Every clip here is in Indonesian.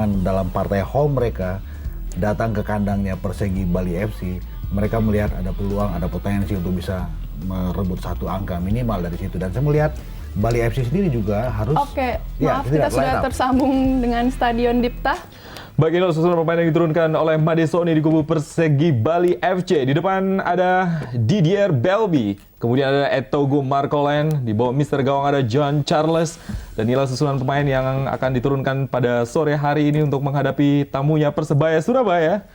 kemenangan dalam partai home mereka datang ke kandangnya Persegi Bali FC, mereka melihat ada peluang, ada potensi untuk bisa merebut 1 angka minimal dari situ. Dan saya melihat Bali FC sendiri juga harus... Oke, maaf kita sudah tersambung dengan Stadion Dipta. Baik, inilah susunan pemain yang diturunkan oleh Made Sony di kubu Persegi Bali FC. Di depan ada Didier Belby, kemudian ada Etogo Marcolen, di bawah Mr. Gawang ada John Charles. Dan inilah susunan pemain yang akan diturunkan pada sore hari ini untuk menghadapi tamunya Persebaya Surabaya.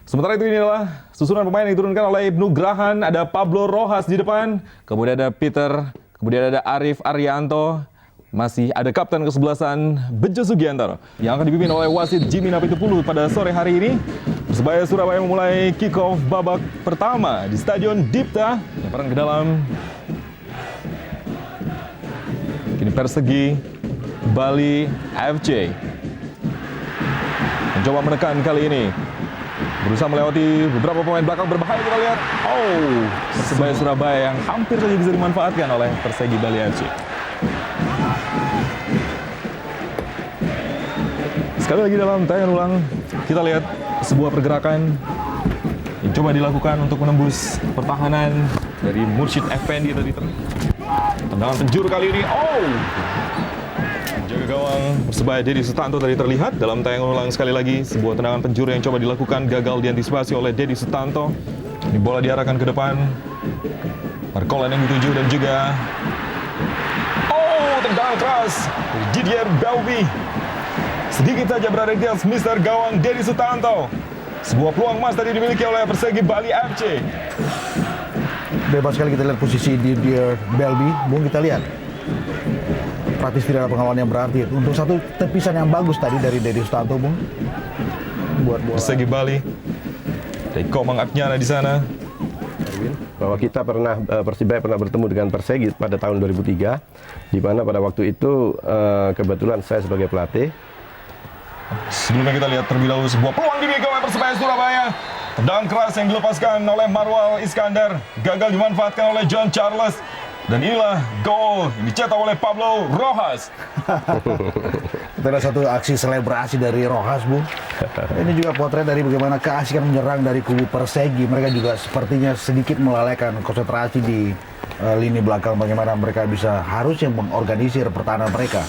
Sementara itu inilah susunan pemain yang diturunkan oleh Ibnu Grahan. Ada Pablo Rojas di depan, kemudian ada Peter, kemudian ada Arif Arianto. Masih ada kapten kesebelasan Bejo Sugiantoro yang akan dipimpin oleh wasit Jimmy Napitupulu pada sore hari ini. Persebaya Surabaya memulai kick-off babak pertama di Stadion Dipta. Lemparan ke dalam. Kini Persegi Bali FC mencoba menekan kali ini. Berusaha melewati beberapa pemain belakang berbahaya, kita lihat. Oh, Persebaya Surabaya yang hampir saja bisa dimanfaatkan oleh Persegi Bali FC. Sekali lagi dalam tayangan ulang, kita lihat sebuah pergerakan yang coba dilakukan untuk menembus pertahanan dari Mursyid Effendi tadi. Tendangan penjuru kali ini, oh! Jaga gawang Persebaya Dedi Sutanto tadi terlihat dalam tayangan ulang sekali lagi. Sebuah tendangan penjuru yang coba dilakukan gagal diantisipasi oleh Dedi Sutanto. Ini bola diarahkan ke depan. Marcolen yang dituju dan juga... Oh, tendangan keras dari Didier Belby. Sedikit saja berada di atas Mr. Gawang Dedi Sutanto. Sebuah peluang emas tadi dimiliki oleh Persegi Bali FC. Bebas sekali kita lihat posisi Didier Belby. Bung, kita lihat. Praktis tidak ada pengawalan yang berarti. Untuk satu tepisan yang bagus tadi dari Dedi Sutanto, Bung. Buat bola. Persegi Bali. Dari Komang Abnyana di sana. Bahwa kita Persibaya pernah bertemu dengan Persegi pada tahun 2003, di mana pada waktu itu kebetulan saya sebagai pelatih. Sebelumnya kita lihat terlebih dahulu sebuah peluang dimiliki oleh Persebaya Surabaya. Tendangan keras yang dilepaskan oleh Marwal Iskandar, gagal dimanfaatkan oleh John Charles. Dan inilah gol yang dicetak oleh Pablo Rojas. Kita lihat satu aksi selebrasi dari Rojas, Bung. Ini juga potret dari bagaimana keasikan menyerang dari kubu Persegi. Mereka juga sepertinya sedikit melalaikan konsentrasi di lini belakang. Bagaimana mereka bisa harusnya mengorganisir pertahanan mereka.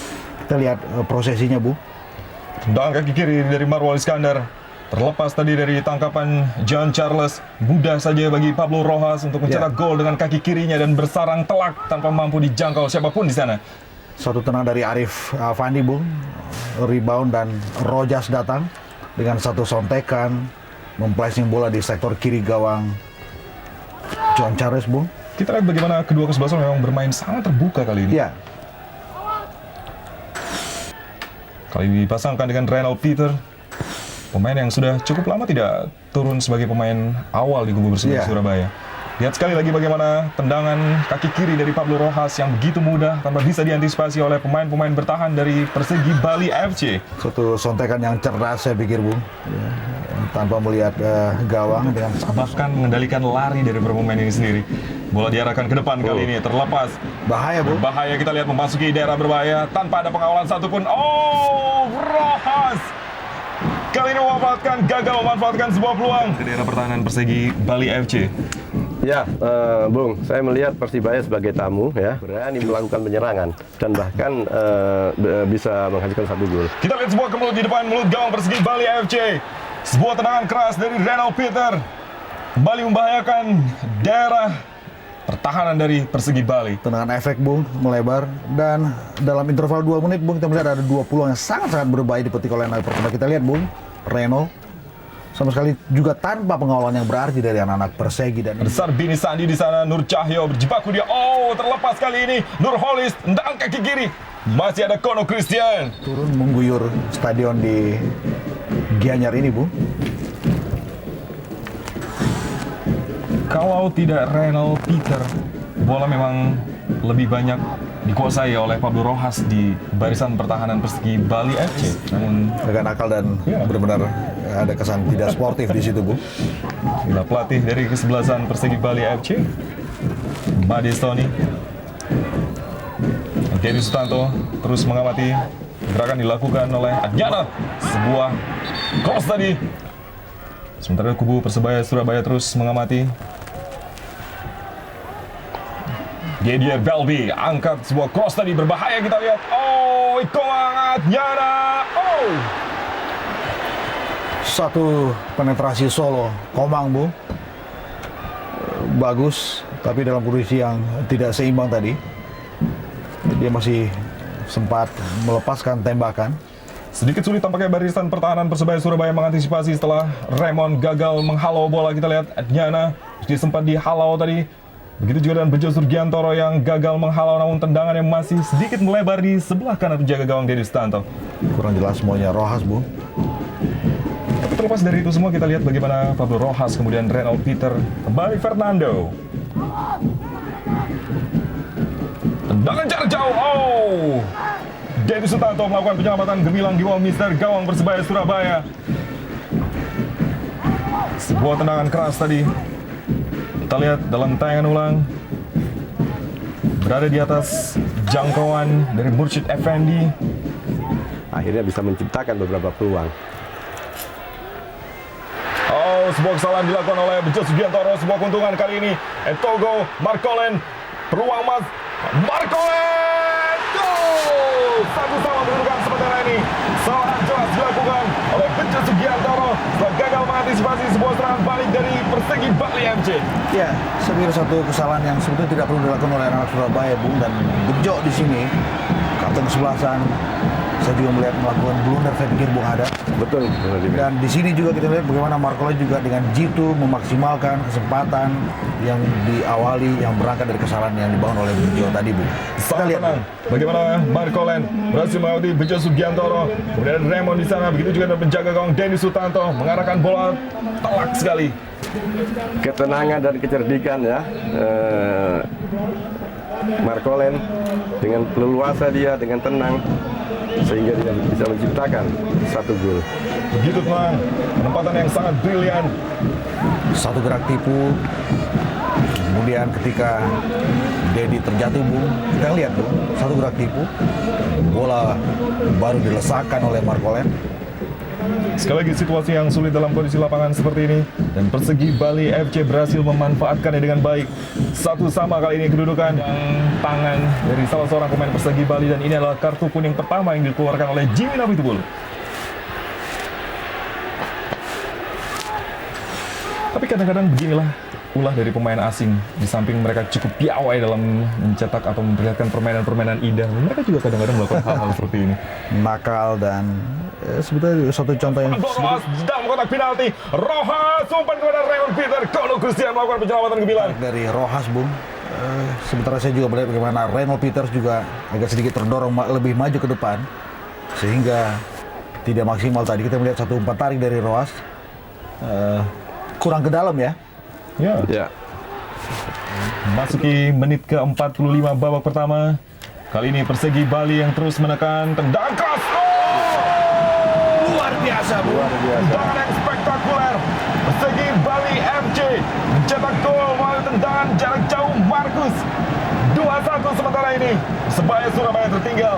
Kita lihat prosesinya, Bu. Tendangan kaki kiri dari Marwal Iskandar. Terlepas tadi dari tangkapan John Charles, mudah saja bagi Pablo Rojas untuk mencetak gol dengan kaki kirinya dan bersarang telak tanpa mampu dijangkau siapapun di sana. Satu tenang dari Arif Fandi, Bung. Rebound dan Rojas datang dengan satu sontekan, memplacing bola di sektor kiri gawang John Charles, Bung. Kita lihat bagaimana kedua kesebelasan memang bermain sangat terbuka kali ini. Ya. Kali ini dipasangkan dengan Reynald Peter, pemain yang sudah cukup lama tidak turun sebagai pemain awal di kubu Persebaya Surabaya. Lihat sekali lagi bagaimana tendangan kaki kiri dari Pablo Rojas yang begitu mudah tanpa bisa diantisipasi oleh pemain-pemain bertahan dari Persegi Bali FC. Suatu sontekan yang cerdas saya pikir, Bung. Ya, tanpa melihat gawang dengan bahkan mengendalikan lari dari pemain ini sendiri. Bola diarahkan ke depan kali ini, terlepas. Bahaya, Bung. Bahaya, kita lihat memasuki daerah berbahaya tanpa ada pengawalan satupun. Oh, Rojas! Kali ini gagal memanfaatkan sebuah peluang ke daerah pertahanan Persegi Bali FC. Ya, Bung, saya melihat Persibaya sebagai tamu ya berani melakukan penyerangan dan bahkan bisa menghasilkan 1 gol. Kita lihat sebuah kemelut di depan mulut gawang Persegi Bali FC. Sebuah tendangan keras dari Reynald Peter kembali membahayakan daerah pertahanan dari Persegi Bali. Tendangan efek, Bung, melebar. Dan dalam interval 2 menit, Bung, kita melihat ada 2 peluang yang sangat-sangat berbahaya dipetik oleh anak Persebaya. Kita lihat, Bung, Reynald sama sekali juga tanpa pengawalan yang berarti dari anak-anak Persegi. Dan besar Bini Sandi di sana, Nur Cahyo berjibaku dia. Oh, terlepas kali ini Nur Holis, tendangan kaki kiri. Masih ada Kono Christian. Turun mengguyur stadion di Gianyar ini, Bu. Kalau tidak Reynald Peter, bola memang lebih banyak dikuasai oleh Pablo Rojas di barisan pertahanan Persegi Bali FC. Namun agak nakal dan benar-benar ada kesan tidak sportif di situ, Bu. Inilah pelatih dari kesebelasan Persegi Bali FC, Made Sony. Dedi Sutanto terus mengamati Gerakan dilakukan oleh Adnyana. Sebuah cross tadi. Sementara kubu Persebaya Surabaya terus mengamati. Didier Belbi angkat sebuah cross tadi, berbahaya kita lihat. Oh, Komang Adnyana. Oh. Satu penetrasi solo Komang, Bung. Bagus, tapi dalam kondisi yang tidak seimbang tadi. Dia masih sempat melepaskan tembakan. Sedikit sulit tampaknya barisan pertahanan Persebaya Surabaya mengantisipasi setelah Raymond gagal menghalau bola. Kita lihat Adnyana, dia sempat dihalau tadi. Begitu juga dengan Bejo Surgiantoro yang gagal menghalau, namun tendangannya masih sedikit melebar di sebelah kanan penjaga gawang Denny Sutanto. Kurang jelas semuanya Rojas, Bung. Tapi terlepas dari itu semua, kita lihat bagaimana Pablo Rojas, kemudian Reynold Peter, kembali Fernando. Tendangan jarak jauh. Oh, Denny Sutanto melakukan penyelamatan gemilang di bawah mister gawang Persebaya Surabaya. Sebuah tendangan keras tadi. Kita lihat dalam tayangan ulang. Berada di atas jangkauan dari Mursyid Effendi. Akhirnya bisa menciptakan beberapa peluang. Oh, sebuah kesalahan dilakukan oleh Bejo Sugiantoro. Sebuah keuntungan kali ini. Etogo Marcolen. Peluang Mas Marcolen. Gol! Satu-sama menentukan sementara ini. Salah jelas dilakukan oleh Bejo Sugiantoro setelah gagal mengantisipasi sebuah serangan balik dari Persegi Bali FC. Ya, saya pikir satu kesalahan yang sebetulnya tidak perlu dilakukan oleh anak Surabaya, Bung. Dan Bejo di sini, kapten kesebelasan, saya juga melihat melakukan blunder, saya pikir, Bung Hada. Betul. Dan di sini juga kita lihat bagaimana Marcolen juga dengan jitu memaksimalkan kesempatan yang diawali, yang berangkat dari kesalahan yang dibangun oleh Bejo tadi, Bung. Kita Sangat lihat, tenang bagaimana Marcolen berhasil melewati Bejo Sugiantoro, kemudian Raymond di sana, begitu juga dengan penjaga gawang Denny Sutanto mengarahkan bola telak sekali. Ketenangan dan kecerdikan ya. Marcolen dengan leluasa dia, dengan tenang, sehingga dia bisa menciptakan satu gol. Begitu tenang, penempatan yang sangat brilian. satu gerak tipu. Kemudian ketika Dedi terjatuh, Bung, kita lihat, Bung, satu gerak tipu. Bola baru dilesakkan oleh Marcolen. Sekali lagi situasi yang sulit dalam kondisi lapangan seperti ini, dan Persegi Bali FC berhasil memanfaatkannya dengan baik. Satu sama kali ini kedudukan tangan dari salah seorang pemain Persegi Bali, dan ini adalah kartu kuning pertama yang dikeluarkan oleh Jimmy Napitupulu. Tapi kadang-kadang beginilah ulah dari pemain asing. Di samping mereka cukup piawai dalam mencetak atau memperlihatkan permainan-permainan indah, mereka juga kadang-kadang melakukan hal-hal seperti ini. Nakal dan sebetulnya satu contoh yang Rojas dalam kotak penalti. Rojas umpan kepada Raymond Peter. Kolo Christian melakukan penyelamatan gemilang. dari Rojas, Bung. Sementara saya juga melihat bagaimana Reynold Peters juga agak sedikit terdorong lebih maju ke depan, sehingga tidak maksimal tadi. Kita melihat satu umpan tarik dari Rojas, kurang ke dalam ya. Ya. Masuki menit ke-45 babak pertama. Kali ini Persegi Bali yang terus menekan, tendangan keras. Luar biasa, Bu. Tendangan yang spektakuler. Persegi Bali FC mencetak gol melalui tendangan jarak jauh Markus. 2-1 sementara ini. Persebaya Surabaya tertinggal.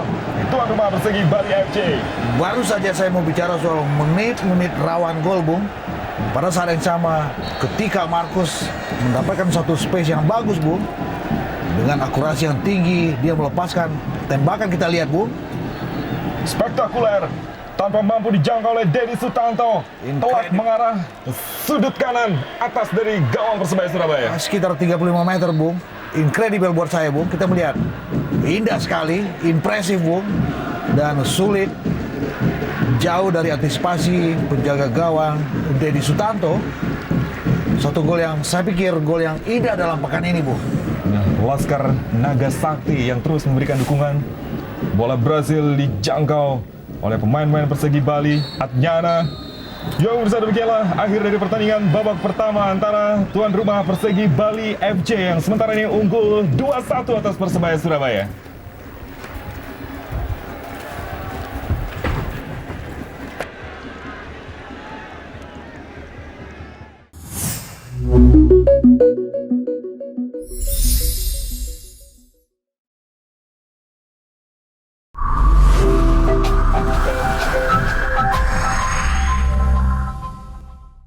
Tuan rumah Persegi Bali FC. Baru saja saya mau bicara soal menit-menit rawan gol, Bung. Pada saat yang sama, ketika Markus mendapatkan satu space yang bagus, Bung, dengan akurasi yang tinggi, dia melepaskan tembakan, kita lihat, Bung. Spektakuler. Tanpa mampu dijangkau oleh Denny Sutanto. Telak mengarah sudut kanan atas dari gawang Persebaya Surabaya. Sekitar 35 meter, Bung. Incredible buat saya, Bung. Kita melihat. Indah sekali, impresif, Bung. Dan sulit. Jauh dari antisipasi penjaga gawang Denny Sutanto. Satu gol yang saya pikir gol yang indah dalam pekan ini, Bu. Laskar Naga Sakti yang terus memberikan dukungan. Bola berhasil dijangkau oleh pemain-pemain Persegi Bali. Adnyana. Yang bersama demikianlah akhir dari pertandingan babak pertama antara tuan rumah Persegi Bali FC yang sementara ini unggul 2-1 atas Persebaya Surabaya.